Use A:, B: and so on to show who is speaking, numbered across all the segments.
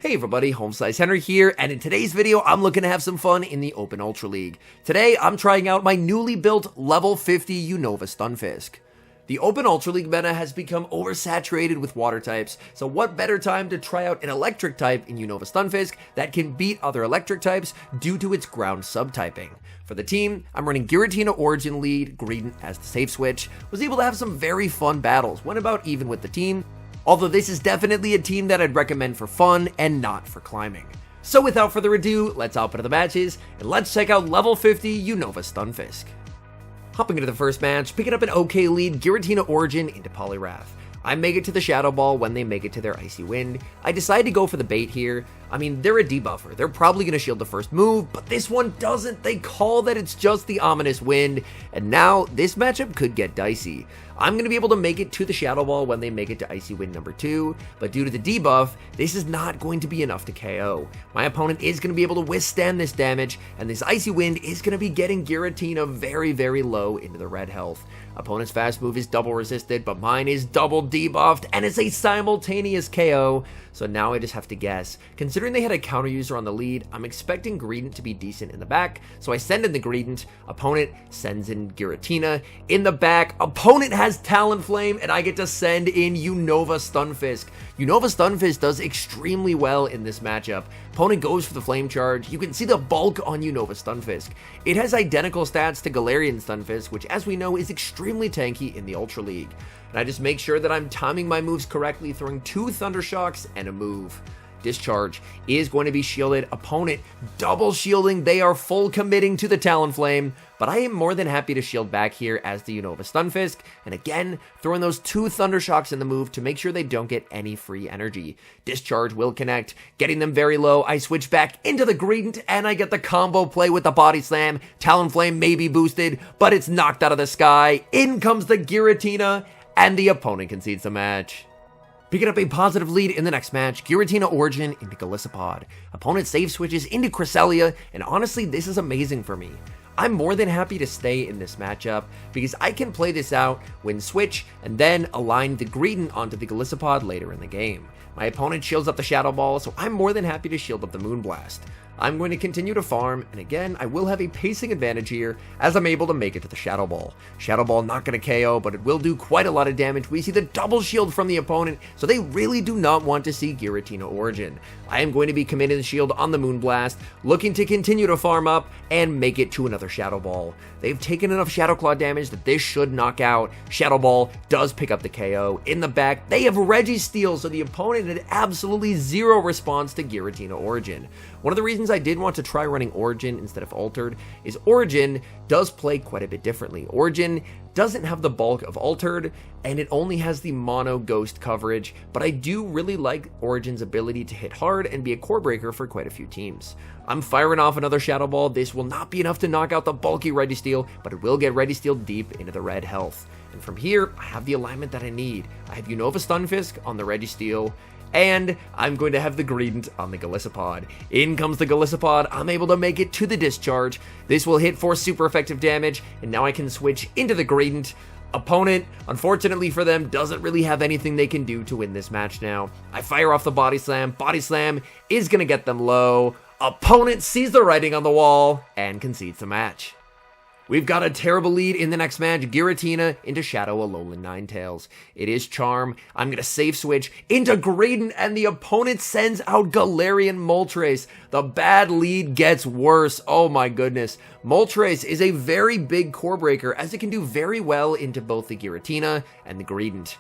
A: Hey everybody, HomeSliceHenry here, and in today's video, I'm looking to have some fun in the Open Ultra League. Today, I'm trying out my newly built level 50 UNOVA STUNFISK. The Open Ultra League meta has become oversaturated with water types, so what better time to try out an electric type in UNOVA STUNFISK that can beat other electric types due to its ground subtyping. For the team, I'm running Giratina Origin lead, Greedent as the safe switch, was able to have some very fun battles, went about even with the team, although this is definitely a team that I'd recommend for fun and not for climbing. So without further ado, let's hop into the matches, and let's check out level 50 UNOVA STUNFISK. Hopping into the first match, picking up an okay lead, Giratina Origin into Poliwrath. I make it to the Shadow Ball when they make it to their Icy Wind. I decide to go for the bait here. I mean, they're a debuffer. They're probably going to shield the first move, but this one doesn't. They call that it's just the Ominous Wind, and now this matchup could get dicey. I'm going to be able to make it to the Shadow Ball when they make it to Icy Wind number 2, but due to the debuff, this is not going to be enough to KO. My opponent is going to be able to withstand this damage, and this Icy Wind is going to be getting Giratina very, very low into the red health. Opponent's fast move is double resisted, but mine is double debuffed, and it's a simultaneous KO, so now I just have to guess. Considering they had a counter user on the lead, I'm expecting Greedent to be decent in the back, so I send in the Greedent. Opponent sends in Giratina. In the back, opponent has Talonflame, and I get to send in UNOVA STUNFISK. UNOVA STUNFISK does extremely well in this matchup. Opponent goes for the Flame Charge. You can see the bulk on UNOVA STUNFISK. It has identical stats to Galarian STUNFISK, which as we know is extremely tanky in the Ultra League. And I just make sure that I'm timing my moves correctly, throwing 2 Thunder Shocks and a move. Discharge is going to be shielded. Opponent double shielding. They are full committing to the Talonflame, but I am more than happy to shield back here as the UNOVA STUNFISK, and again, throwing those 2 Thunder Shocks in the move to make sure they don't get any free energy. Discharge will connect, getting them very low. I switch back into the Greedent, and I get the combo play with the Body Slam. Talonflame may be boosted, but it's knocked out of the sky. In comes the Giratina, and the opponent concedes the match. Picking up a positive lead in the next match, Giratina Origin into Golisopod. Opponent save switches into Cresselia, and honestly, this is amazing for me. I'm more than happy to stay in this matchup because I can play this out, win switch, and then align the Greedent onto the Golisopod later in the game. My opponent shields up the Shadow Ball, so I'm more than happy to shield up the Moonblast. I'm going to continue to farm, and again, I will have a pacing advantage here as I'm able to make it to the Shadow Ball. Shadow Ball not going to KO, but it will do quite a lot of damage. We see the double shield from the opponent, so they really do not want to see Giratina Origin. I am going to be committing the shield on the Moonblast, looking to continue to farm up and make it to another Shadow Ball. They've taken enough Shadow Claw damage that this should knock out. Shadow Ball does pick up the KO. In the back, they have Registeel, so the opponent had absolutely zero response to Giratina Origin. One of the reasons I did want to try running Origin instead of Altered is Origin does play quite a bit differently. Origin doesn't have the bulk of Altered, and it only has the mono ghost coverage, but I do really like Origin's ability to hit hard and be a core breaker for quite a few teams. I'm firing off another Shadow Ball. This will not be enough to knock out the bulky Registeel, but it will get Registeel deep into the red health. And from here, I have the alignment that I need. I have UNOVA STUNFISK on the Registeel, and I'm going to have the Greedent on the Golisopod. In comes the Golisopod. I'm able to make it to the Discharge. This will hit for super effective damage, and now I can switch into the Greedent. Opponent, unfortunately for them, doesn't really have anything they can do to win this match now. I fire off the Body Slam. Body Slam is going to get them low. Opponent sees the writing on the wall and concedes the match. We've got a terrible lead in the next match, Giratina into Shadow Alolan Ninetales. It is Charm. I'm going to safe switch into Greedent, and the opponent sends out Galarian Moltres. The bad lead gets worse. Oh my goodness. Moltres is a very big core breaker as it can do very well into both the Giratina and the Greedent.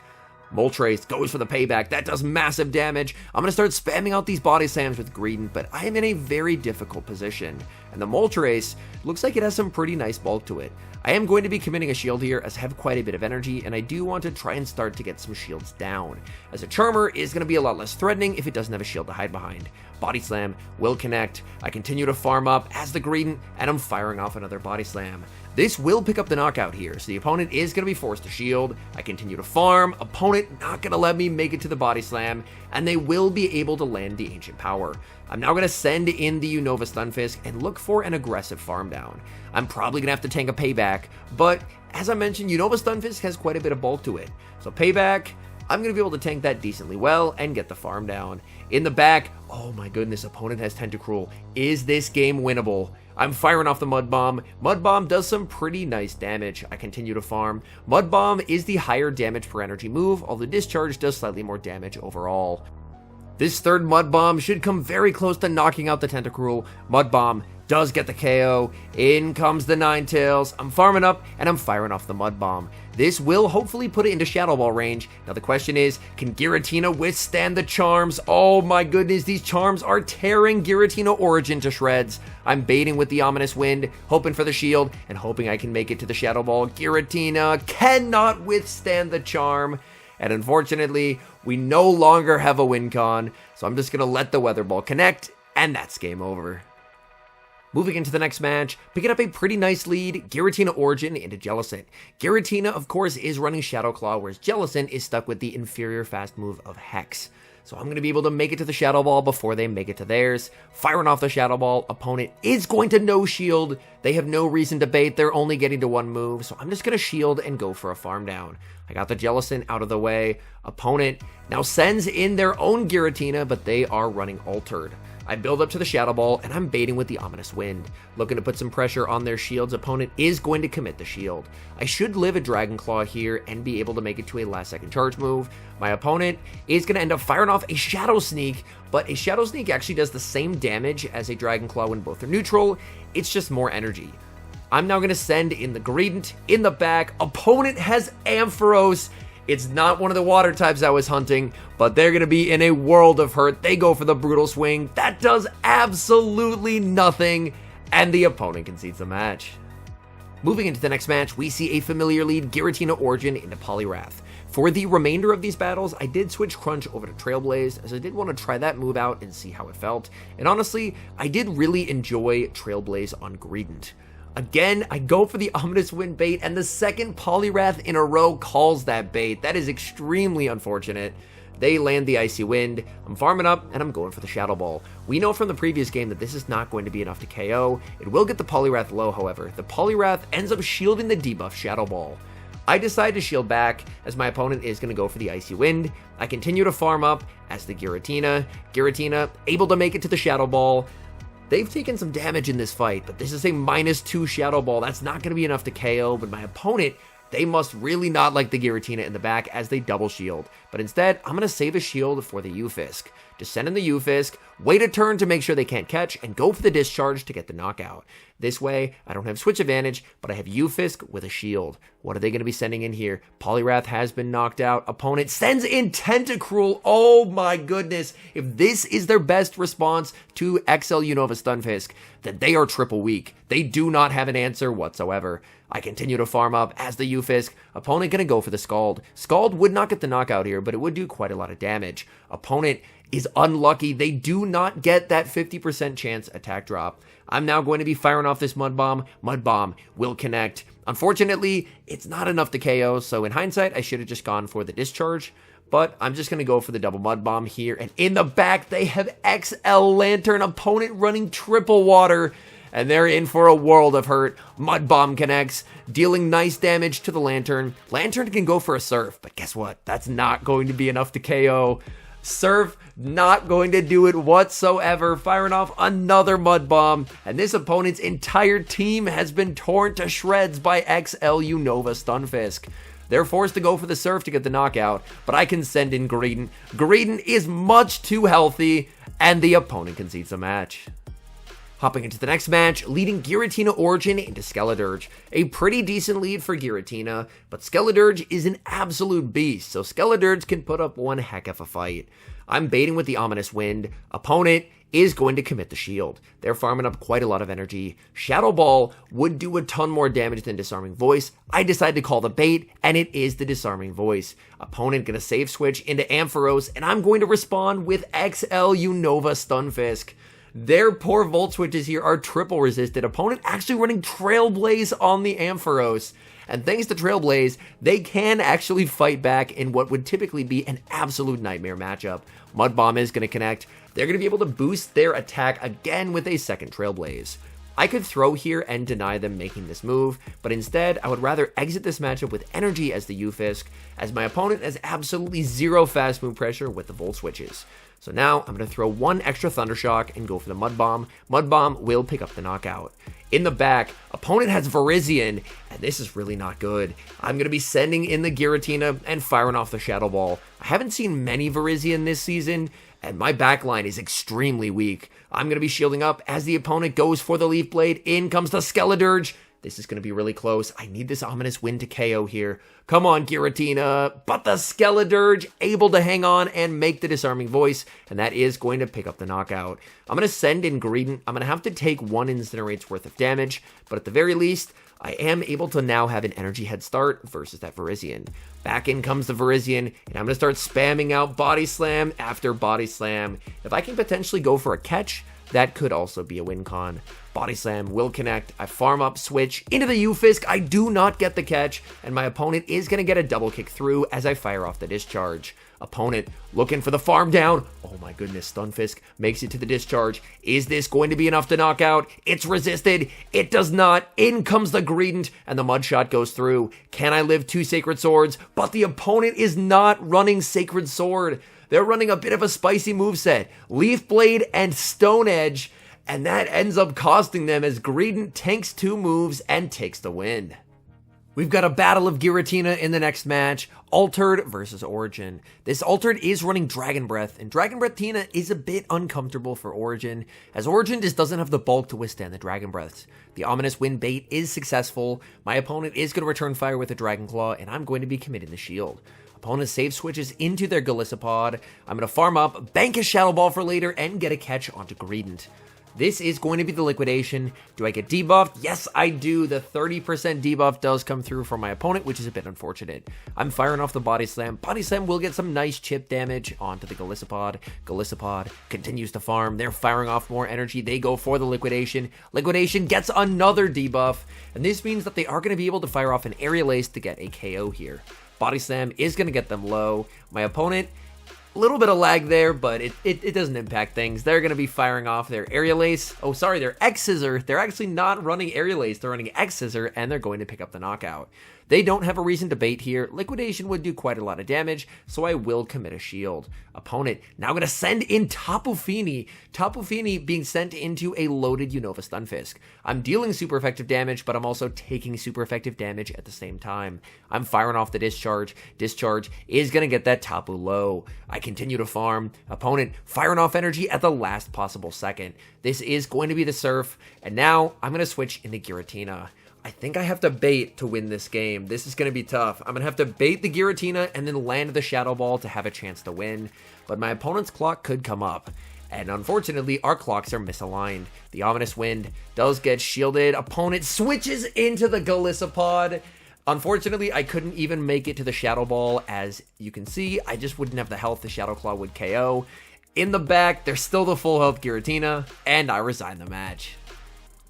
A: Moltres goes for the payback. That does massive damage. I'm going to start spamming out these Body Slams with Greedent, but I am in a very difficult position. And the Moltres looks like it has some pretty nice bulk to it. I am going to be committing a shield here as I have quite a bit of energy, and I do want to try and start to get some shields down, as a Charmer is going to be a lot less threatening if it doesn't have a shield to hide behind. Body Slam will connect. I continue to farm up as the Greedent, and I'm firing off another Body Slam. This will pick up the knockout here, so the opponent is going to be forced to shield. I continue to farm. Opponent not going to let me make it to the Body Slam, and they will be able to land the Ancient Power. I'm now going to send in the UNOVA STUNFISK and look for an aggressive farm down. I'm probably going to have to tank a payback, but as I mentioned, UNOVA STUNFISK has quite a bit of bulk to it. So payback, I'm going to be able to tank that decently well and get the farm down. In the back, oh my goodness, opponent has Tentacruel. Is this game winnable? I'm firing off the Mud Bomb. Mud Bomb does some pretty nice damage. I continue to farm. Mud Bomb is the higher damage per energy move, although Discharge does slightly more damage overall. This third Mud Bomb should come very close to knocking out the Tentacruel. Mud Bomb does get the KO. In comes the Ninetales. I'm farming up and I'm firing off the Mud Bomb. This will hopefully put it into Shadow Ball range. Now the question is, can Giratina withstand the charms? Oh my goodness, these charms are tearing Giratina Origin to shreds. I'm baiting with the Ominous Wind, hoping for the shield, and hoping I can make it to the Shadow Ball. Giratina cannot withstand the charm. And unfortunately, we no longer have a win con, so I'm just going to let the Weather Ball connect, and that's game over. Moving into the next match, picking up a pretty nice lead, Giratina Origin into Jellicent. Giratina, of course, is running Shadow Claw, whereas Jellicent is stuck with the inferior fast move of Hex. So I'm going to be able to make it to the Shadow Ball before they make it to theirs. Firing off the Shadow Ball, opponent is going to no shield. They have no reason to bait, they're only getting to one move, so I'm just going to shield and go for a farm down. I got the Jellicent out of the way. Opponent now sends in their own Giratina, but they are running Altered. I build up to the Shadow Ball, and I'm baiting with the Ominous Wind. Looking to put some pressure on their shields. Opponent is going to commit the shield. I should live a Dragon Claw here and be able to make it to a last second charge move. My opponent is going to end up firing off a Shadow Sneak, but a Shadow Sneak actually does the same damage as a Dragon Claw when both are neutral. It's just more energy. I'm now going to send in the Greedent in the back. Opponent has Ampharos. It's not one of the water types I was hunting, but they're going to be in a world of hurt. They go for the Brutal Swing. That does absolutely nothing, and the opponent concedes the match. Moving into the next match, we see a familiar lead, Giratina Origin into Poliwrath. For the remainder of these battles, I did switch Crunch over to Trailblaze, as I did want to try that move out and see how it felt. And honestly, I did really enjoy Trailblaze on Greedent. Again, I go for the Ominous Wind bait, and the second Poliwrath in a row calls that bait. That is extremely unfortunate. They land the Icy Wind. I'm farming up, and I'm going for the Shadow Ball. We know from the previous game that this is not going to be enough to KO. It will get the Poliwrath low, however. The Poliwrath ends up shielding the debuff Shadow Ball. I decide to shield back, as my opponent is going to go for the Icy Wind. I continue to farm up as the Giratina. Giratina able to make it to the Shadow Ball. They've taken some damage in this fight, but this is a -2 Shadow Ball. That's not going to be enough to KO, but my opponent, they must really not like the Giratina in the back as they double shield. But instead, I'm going to save a shield for the UFisk. Just send in the UFisk, wait a turn to make sure they can't catch, and go for the Discharge to get the knockout. This way, I don't have switch advantage, but I have UFisk with a shield. What are they going to be sending in here? Poliwrath has been knocked out. Opponent sends in Tentacruel. Oh my goodness. If this is their best response to XL UNOVA Stunfisk, then they are triple weak. They do not have an answer whatsoever. I continue to farm up as the UFisk. Opponent going to go for the Scald. Scald would not get the knockout here, but it would do quite a lot of damage. Opponent is unlucky. They do not get that 50% chance attack drop. I'm now going to be firing off this Mud Bomb. Mud Bomb will connect. Unfortunately, it's not enough to KO, so in hindsight, I should have just gone for the Discharge, but I'm just going to go for the double Mud Bomb here, and in the back, they have XL Lantern, opponent running triple water, and they're in for a world of hurt. Mud Bomb connects, dealing nice damage to the Lantern. Lantern can go for a Surf, but guess what? That's not going to be enough to KO. Surf not going to do it whatsoever, firing off another Mud Bomb, and this opponent's entire team has been torn to shreds by XL UNOVA Stunfisk. They're forced to go for the Surf to get the knockout, but I can send in Greedent. Greedent is much too healthy, and the opponent concedes the match. Hopping into the next match, leading Giratina Origin into Skeledirge. A pretty decent lead for Giratina, but Skeledirge is an absolute beast, so Skeledirge can put up one heck of a fight. I'm baiting with the Ominous Wind. Opponent is going to commit the shield. They're farming up quite a lot of energy. Shadow Ball would do a ton more damage than Disarming Voice. I decide to call the bait, and it is the Disarming Voice. Opponent gonna save switch into Ampharos, and I'm going to respond with XL UNOVA Stunfisk. Their poor Volt Switches here are triple resisted. Opponent actually running Trailblaze on the Ampharos. And thanks to Trailblaze, they can actually fight back in what would typically be an absolute nightmare matchup. Mud Bomb is going to connect. They're going to be able to boost their attack again with a second Trailblaze. I could throw here and deny them making this move, but instead I would rather exit this matchup with energy as the UFisk, as my opponent has absolutely zero fast move pressure with the Volt Switches. So now I'm going to throw one extra Thunder Shock and go for the Mud Bomb. Mud Bomb will pick up the knockout. In the back, opponent has Virizion, and this is really not good. I'm going to be sending in the Giratina and firing off the Shadow Ball. I haven't seen many Virizion this season, and my backline is extremely weak. I'm going to be shielding up as the opponent goes for the Leaf Blade. In comes the Skeledirge. This is going to be really close. I need this Ominous Wind to KO here. Come on, Giratina. But the Skeledirge able to hang on and make the Disarming Voice, and that is going to pick up the knockout. I'm going to send in Greedent. I'm going to have to take one Incinerate's worth of damage, but at the very least, I am able to now have an energy head start versus that Virizion. Back in comes the Virizion, and I'm going to start spamming out Body Slam after Body Slam. If I can potentially go for a catch, that could also be a win con. Body Slam will connect. I farm up, switch into the UFisk. I do not get the catch, and my opponent is going to get a double kick through as I fire off the discharge. Opponent looking for the farm down. Oh my goodness, Stunfisk makes it to the discharge. Is this going to be enough to knock out? It's resisted. It does not. In comes the Greedent, and the Mud Shot goes through. Can I live 2 Sacred Swords? But the opponent is not running Sacred Sword. They're running a bit of a spicy moveset. Leaf Blade and Stone Edge, and that ends up costing them as Greedent tanks 2 moves and takes the win. We've got a battle of Giratina in the next match, Altered versus Origin. This Altered is running Dragon Breath, and Dragon Breath Tina is a bit uncomfortable for Origin, as Origin just doesn't have the bulk to withstand the Dragon Breaths. The Ominous Wind bait is successful, my opponent is going to return fire with a Dragon Claw, and I'm going to be committing the shield. Opponent save switches into their Golisopod. I'm going to farm up, bank a Shadow Ball for later, and get a catch onto Greedent. This is going to be the liquidation. Do I get debuffed? Yes, I do. The 30% debuff does come through for my opponent, which is a bit unfortunate. I'm firing off the Body Slam. Body Slam will get some nice chip damage onto the Golisopod. Golisopod continues to farm. They're firing off more energy. They go for the liquidation. Liquidation gets another debuff, and this means that they are going to be able to fire off an Aerial Ace to get a KO here. Body Slam is going to get them low. My opponent, a little bit of lag there, but it doesn't impact things. They're going to be firing off their Aerial Ace. Oh, sorry, their X-Scissor. They're actually not running Aerial Ace. They're running X-Scissor, and they're going to pick up the knockout. They don't have a reason to bait here. Liquidation would do quite a lot of damage, so I will commit a shield. Opponent now going to send in Tapu Fini. Tapu Fini being sent into a loaded UNOVA Stunfisk. I'm dealing super effective damage, but I'm also taking super effective damage at the same time. I'm firing off the discharge. Discharge is going to get that Tapu low. I continue to farm. Opponent firing off energy at the last possible second. This is going to be the Surf, and now I'm going to switch into Giratina. I think I have to bait to win this game. This is going to be tough. I'm going to have to bait the Giratina and then land the Shadow Ball to have a chance to win. But my opponent's clock could come up. And unfortunately, our clocks are misaligned. The Ominous Wind does get shielded. Opponent switches into the Golisopod. Unfortunately, I couldn't even make it to the Shadow Ball. As you can see, I just wouldn't have the health the Shadow Claw would KO. In the back, there's still the full health Giratina. And I resign the match.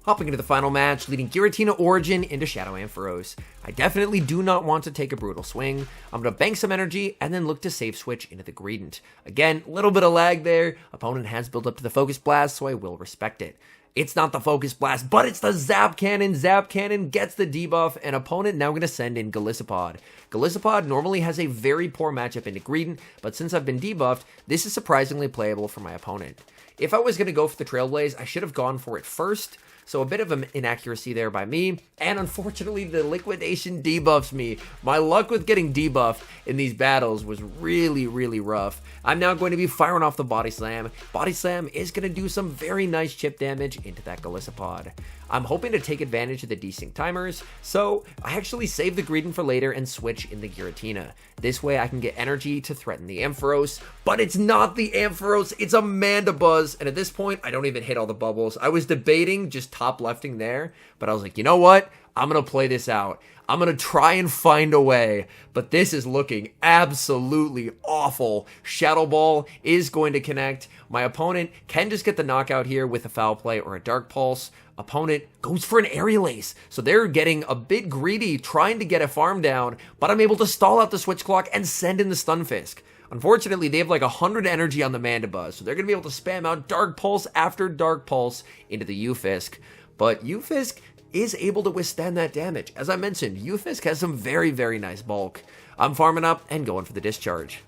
A: Hopping into the final match, leading Giratina Origin into Shadow Ampharos. I definitely do not want to take a brutal swing. I'm going to bank some energy and then look to save switch into the Greedent. Again, a little bit of lag there. Opponent has built up to the Focus Blast, so I will respect it. It's not the Focus Blast, but it's the Zap Cannon. Zap Cannon gets the debuff, and opponent now going to send in Golisopod. Golisopod normally has a very poor matchup into Greedent, but since I've been debuffed, this is surprisingly playable for my opponent. If I was going to go for the Trailblaze, I should have gone for it first. So a bit of an inaccuracy there by me, and unfortunately the liquidation debuffs me. My luck with getting debuffed in these battles was really, really rough. I'm now going to be firing off the Body Slam. Body Slam is going to do some very nice chip damage into that Golisopod. I'm hoping to take advantage of the desync timers, so I actually save the Greedent for later and switch in the Giratina. This way I can get energy to threaten the Ampharos, but it's not the Ampharos, it's a Mandibuzz, and at this point I don't even hit all the bubbles. I was debating just top lefting there, but I was like, you know what? I'm going to play this out. I'm going to try and find a way, but this is looking absolutely awful. Shadow Ball is going to connect. My opponent can just get the knockout here with a Foul Play or a Dark Pulse. Opponent goes for an Aerial Ace, so they're getting a bit greedy trying to get a farm down, but I'm able to stall out the switch clock and send in the Stunfisk. Unfortunately, they have like 100 energy on the Mandibuzz, so they're going to be able to spam out Dark Pulse after Dark Pulse into the UFisk. but UFisk is able to withstand that damage. As I mentioned, UFisk has some very, very nice bulk. I'm farming up and going for the discharge.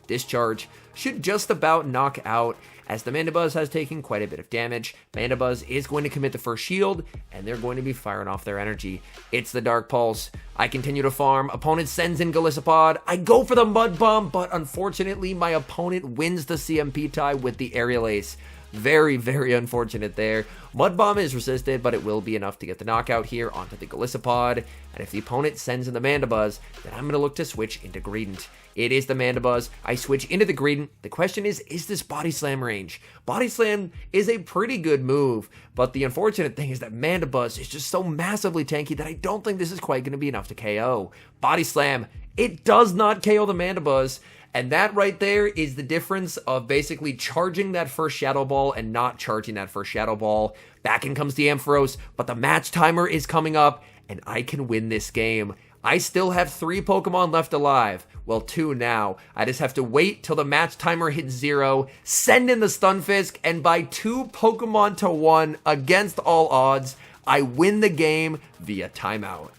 A: Discharge should just about knock out, as the Mandibuzz has taken quite a bit of damage. Mandibuzz is going to commit the first shield, and they're going to be firing off their energy. It's the Dark Pulse. I continue to farm. Opponent sends in Golisopod. I go for the Mud Bomb, but unfortunately, my opponent wins the CMP tie with the Aerial Ace. Very, very unfortunate there. Mud Bomb is resisted, but it will be enough to get the knockout here onto the Golisopod. And if the opponent sends in the Mandibuzz, then I'm going to look to switch into Greedent. It is the Mandibuzz. I switch into the Greedent. The question is this Body Slam range? Body Slam is a pretty good move, but the unfortunate thing is that Mandibuzz is just so massively tanky that I don't think this is quite going to be enough to KO. Body Slam, it does not KO the Mandibuzz. And that right there is the difference of basically charging that first Shadow Ball and not charging that first Shadow Ball. Back in comes the Ampharos, but the match timer is coming up, and I can win this game. I still have 3 Pokemon left alive. Well, 2 now. I just have to wait till the match timer hits 0, send in the Stunfisk, and by 2 Pokemon to 1 against all odds, I win the game via timeout.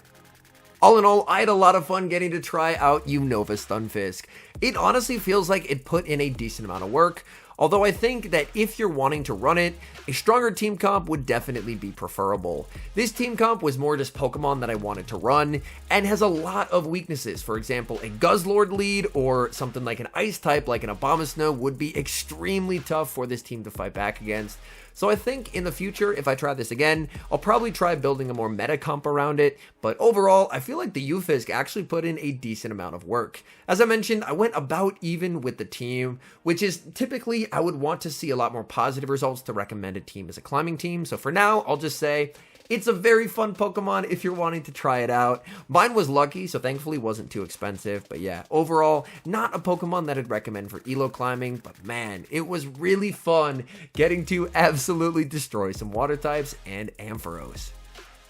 A: All in all, I had a lot of fun getting to try out UNOVA Stunfisk. It honestly feels like it put in a decent amount of work, although I think that if you're wanting to run it, a stronger team comp would definitely be preferable. This team comp was more just Pokemon that I wanted to run, and has a lot of weaknesses. For example, a Guzzlord lead or something like an Ice type like an Abomasnow would be extremely tough for this team to fight back against. So I think in the future, if I try this again, I'll probably try building a more meta comp around it, but overall, I feel like the UFisk actually put in a decent amount of work. As I mentioned, I went about even with the team, which is typically I would want to see a lot more positive results to recommend a team as a climbing team. So for now, I'll just say it's a very fun Pokemon if you're wanting to try it out. Mine was lucky, so thankfully it wasn't too expensive. But yeah, overall, not a Pokemon that I'd recommend for elo climbing. But man, it was really fun getting to absolutely destroy some water types and Ampharos.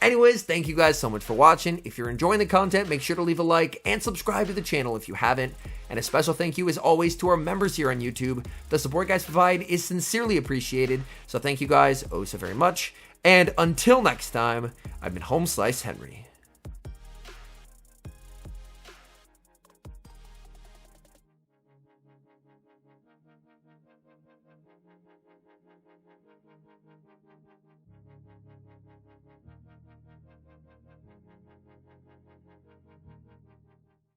A: Anyways, thank you guys so much for watching. If you're enjoying the content, make sure to leave a like and subscribe to the channel if you haven't. And a special thank you as always to our members here on YouTube. The support guys provide is sincerely appreciated. So thank you guys oh so very much. And until next time, I've been HomeSliceHenry.